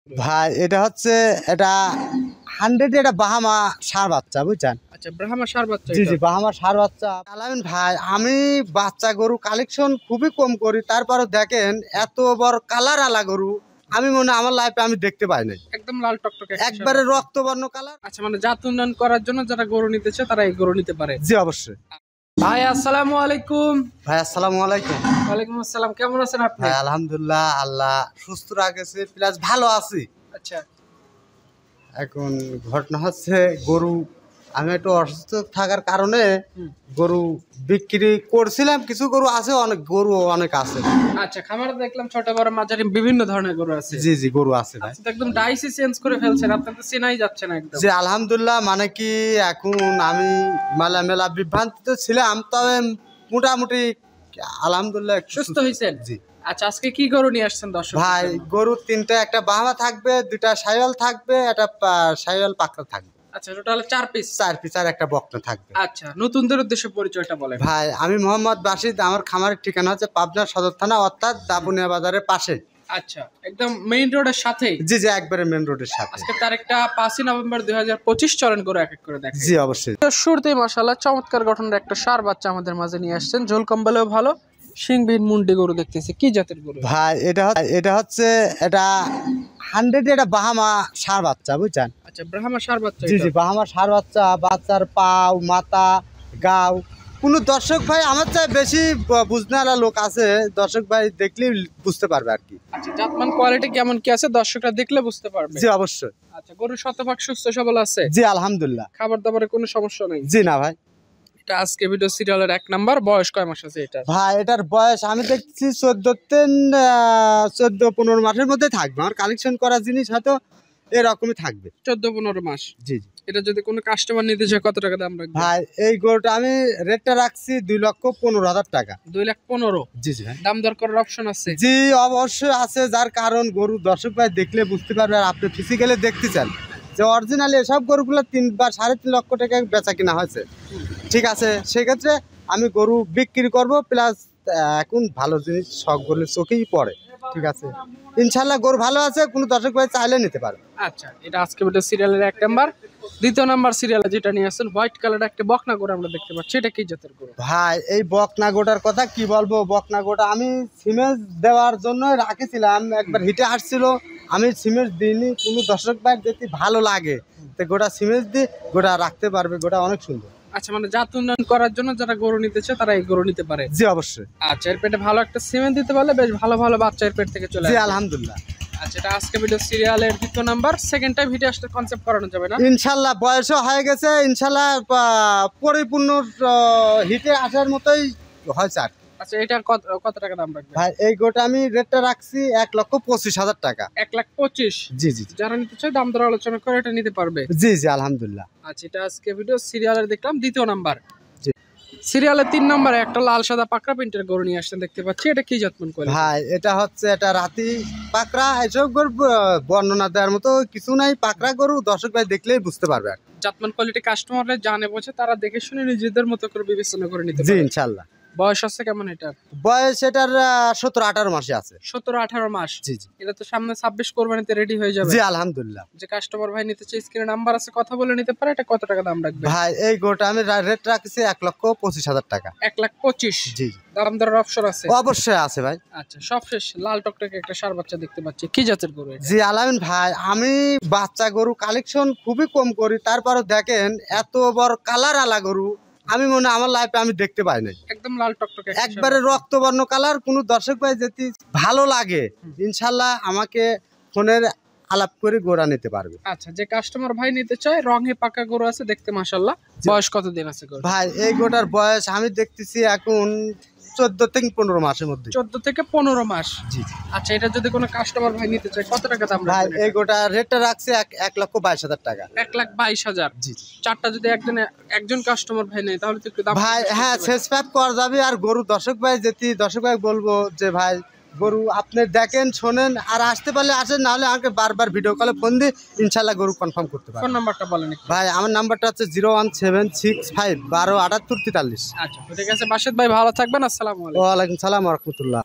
ভাই এটা হচ্ছে এটা 100 এটা বাহামা ষাঁড় বাচ্চা বুঝছেন। আচ্ছা, ব্রাহ্মা ষাঁড় বাচ্চা। জি জি, বাহামা ষাঁড় বাচ্চা। আলামিন ভাই, আমি বাচ্চা গরু কালেকশন খুবই কম করি, তারপরে দেখেন এত বড় কালার আলা গরু আমি মনে হয় আমার লাইফে আমি দেখতে পাই নাই। একদম লাল টকটকে একবারে রক্তবর্ণ কালার। আচ্ছা, মানে জাত উন্নয়ন করার জন্য যারা গরু নিতে চায় তারা এই গরু নিতে পারে। জি অবশ্যই। ভাই আসসালামু আলাইকুম। ভাই আসসালামু আলাইকুম। ওয়ালাইকুম আসসালাম, কেমন আছেন আপনি? ভাই আলহামদুলিল্লাহ, আল্লাহ সুস্থ রাখেছে, প্লাস ভালো আছি। আচ্ছা, এখন ঘটনা হচ্ছে গরু আমি একটু অসুস্থ থাকার কারণে গরু বিক্রি করছিলাম, কিছু গরু আছে, অনেক গরু অনেক আছে। আচ্ছা, খামারে দেখলাম ছোট বড় মাঝারি বিভিন্ন ধরনের গরু আছে। জি জি, গরু আছে ভাই। আচ্ছা, একদম ডাইসি চেঞ্জ করে ফেলছেন, আপনার তো চেনাই যাচ্ছে না একদম। জি আলহামদুলিল্লাহ, মানে কি এখন আমি মেলা বিভ্রান্তিতে ছিলাম, তবে মোটামুটি আলহামদুলিল্লাহ সুস্থ হয়েছেন। জি। আচ্ছা, আজকে কি গরু নিয়ে আসছেন দর্শক ভাই গরু তিনটা, একটা বাহামা থাকবে, দুইটা শাহিওয়াল থাকবে, একটা শাহিওয়াল পাকড়া থাকবে। আচ্ছা, টোটাল 4 পিস। 4 পিস আর একটা বকনা থাকবে। আচ্ছা, নতুনদের উদ্দেশ্যে পরিচয়টা বলেন। ভাই আমি মোহাম্মদ বাসিদ, আমার খামারের ঠিকানা হচ্ছে পাবনা সদর থানা, অর্থাৎ দাপুনিয়া বাজারের পাশে। আচ্ছা, একদম মেইন রোডের সাথে। জি জি, একবারে মেন রোডের সাথে। আজকে তারিখটা 5 নভেম্বর 2025। চলেন করে এক এক করে দেখেন। জি অবশ্যই। শুরুতেই মাশাআল্লাহ চমৎকার গঠনের একটা ষাঁড় বাচ্চা আমাদের মাঝে নিয়ে আসছেন, ঝোল কম্বলেও ভালো, শিংবিহীন মুন্ডি গরু দেখতেছি। কি জাতের গরু ভাই এটা হচ্ছে এটা 100 এটা বাহামা ষাঁড় বাচ্চা বুঝছেন। আচ্ছা, ব্রাহ্মা ষাঁড় বাচ্চা। জি জি, বাহামা ষাঁড় বাচ্চা। বাচ্চার পাও, মাথা, গাও, কোনো দর্শক ভাই আমার চাই বেশি বুঝনারা লোক আছে, দর্শক ভাই দেখলেই বুঝতে পারবে আর কি। আচ্ছা, জাতমান কোয়ালিটি কেমন কি আছে দর্শকরা দেখলে বুঝতে পারবে। জি অবশ্যই। আচ্ছা, গরু শতভাগ সুস্থ সবল আছে? জি আলহামদুলিল্লাহ। খাবার দাবারে কোনো সমস্যা নাই? জি না ভাই। এটা আজকে ভিডিও সিরিয়ালের 1 নাম্বার। বয়স কয় মাস আছে এটা? ভাই এটার বয়স আমি দেখছি 14-15 মাসের মধ্যে থাকবে। আমার কালেকশন করা জিনিস হয়তো এরকমই থাকবে, 14-15 মাস। জি জি। এটা যদি কোনো কাস্টমার নিতে চায় কত টাকা দাম রাখবে? ভাই এই গরুটা আমি রেটটা রাখছি 2,15,000 টাকা। 2,15,000। জি জি ভাই। দাম দর করার অপশন আছে? জি অবশ্যই আছে, যার কারণ গরু দর্শক ভাই দেখলে বুঝতে পারবে, আর আপনি ফিজিক্যালি দেখতে চান যে অরিজিনালি এসব গরুগুলো 3 বা 3.5 লক্ষ টাকা বেচা কিনা হয়েছে। ঠিক আছে, সেক্ষেত্রে আমি গরু বিক্রি করব, প্লাস এখন ভালো জিনিস সব গরুর চোখেই পড়ে। ঠিক আছে, ইনশাল্লাহ গরু ভালো আছে, কোনো দর্শক ভাই চাইলে নিতে পারে। আচ্ছা, এটা আজকে ভিডিও সিরিয়ালের 1 নাম্বার। দ্বিতীয় নাম্বার সিরিয়ালে যেটা নিয়ে আসছেন হোয়াইট কালার একটা বকনা গরু আমরা দেখতে পাচ্ছি, এটা কি জাতের গরু? ভাই এই বকনা গোটার কথা কি বলবো, বকনা গোটা আমি সিমেন্ট দেওয়ার জন্য রাখেছিলাম, একবার হিটে আসছিল, আমি সিমেন্ট দিইনি, কোনো দর্শক ভাই যদি ভালো লাগে তো গোটা সিমেন্ট দিয়ে গোটা রাখতে পারবে, গোটা অনেক সুন্দর। আচ্ছা, মানে জাত উন্নয়ন করার জন্য যারা গরু নিতে চায় তারা এই গরু নিতে পারে? জি অবশ্যই। আচ্ছা, এর পেটে ভালো একটা সিমেন্ট দিতে পারলে বেশ ভালো ভালো বাচ্চা এর পেট থেকে চলে জি আসবে। আলহামদুলিল্লাহ। আচ্ছা, এটা আজকে ভিডিও সিরিয়ালের দ্বিতীয় নাম্বার। সেকেন্ড টাইম হিটে আসলে কনসেপ্ট করানো যাবে না? ইনশাল্লাহ বয়সও হয়ে গেছে, ইনশাল্লাহ পরিপূর্ণ হিটে আসার মতোই হয়েছে আর। আচ্ছা, এটার কত টাকা দাম রাখবে? ভাই এই গোটা আমি রেটটা রাখছি 1,25,000 টাকা। 1,25,000। জি জি। যারা নিতে চায় দাম দর আলোচনা করে এটা নিতে পারবে। জি জি আলহামদুলিল্লাহ। আচ্ছা, এটা আজকে ভিডিও সিরিয়ালের দেখলাম দ্বিতীয় নাম্বার। জি। সিরিয়ালের 3 নম্বরে একটা লাল সাদা পাকড়া প্রিন্টের গরু নিয়ে আসছেন দেখতে পাচ্ছি, এটা কি জাতমান কোয়ালিটি? ভাই এটা হচ্ছে এটা রাতি পাকড়া, এসব গরু বর্ণনা দেওয়ার মতো কিছু নাই, পাকড়া গরু দর্শক ভাই দেখলেই বুঝতে পারবে আর। জাতমান কোয়ালিটি কাস্টমাররা জানে বোঝে, তারা দেখে শুনে নিজেদের মতো করে বিবেচনা করে নিতে জি পারে। ইনশাল্লাহ। বয়স আছে কেমন এটা? বয়স এটার 17-18 মাসে আছে। 17-18 মাস। জি জি। এটা তো সামনে 26 কোরবানিতে রেডি হয়ে যাবে। জি আলহামদুলিল্লাহ। যে কাস্টমার ভাই নিতে চায় স্ক্রিনে নাম্বার আছে, কথা বলে নিতে পারে। এটা কত টাকা দাম রাখবে? ভাই এই গোটা আমি রেট রাখছি 1,25,000 টাকা। 1,25,000। জি দাম দরের অপশন আছে? অবশ্যই আছে ভাই। আচ্ছা, সবশেষ লাল টকটকে একটা ষাঁড় বাচ্চা দেখতে পাচ্ছি, কি জাতের গরু এটা? জি আলামিন ভাই, আমি বাচ্চা গরু কালেকশন খুবই কম করি, তারপরে দেখেন এত বড় কালার আলা গরু আমি মনে হয় আমার লাইফে আমি দেখতে পাই নাই। একদম লাল টকটকে একবারে রক্তবর্ণ কালার, কোনো দর্শক ভাই যদি ভালো লাগে ইনশাল্লাহ আমাকে ফোনের আলাপ করে গোড়া নিতে পারবে। আচ্ছা, যে কাস্টমার ভাই নিতে চায় রঙে পাকা গরু আছে দেখতে মাশাআল্লাহ। বয়স কত দিন আছে গরু? ভাই এই গোটার বয়স আমি দেখতেছি এখন 14-15 মাসের মধ্যে। 14 থেকে 15 মাস। জি। আচ্ছা, এটা যদি কোনো কাস্টমার ভাই নিতে চায় কত টাকা দাম ভাই রাখবেন? এই গোটা রেটটা রাখছে 1,22,000 টাকা। 1,22,000। জি। চারটা যদি একজন কাস্টমার ভাই নেয় তাহলে তো একটু দাম ভাই হ্যাঁ শেষ প্যাপ করা যাবে। আর গরু দর্শক ভাই দর্শক ভাই বলবো যে ভাই গরু আপনি দেখেন শোনেন, আর আসতে পারলে আসেন, নাহলে আমাকে বারবার ভিডিও কলে ফোন দিয়ে ইনশাল্লাহ গরু কনফার্ম করতে পারবেন। ফোন নাম্বারটা বলেন একটু। ভাই আমার নাম্বারটা হচ্ছে 01765 12 78 43। আচ্ছা, ঠিক আছে বাসিত ভাই, ভালো থাকবেন। আসসালামু আলাইকুম। ওয়ালাইকুম সালাম ওয়া রাহমাতুল্লাহ।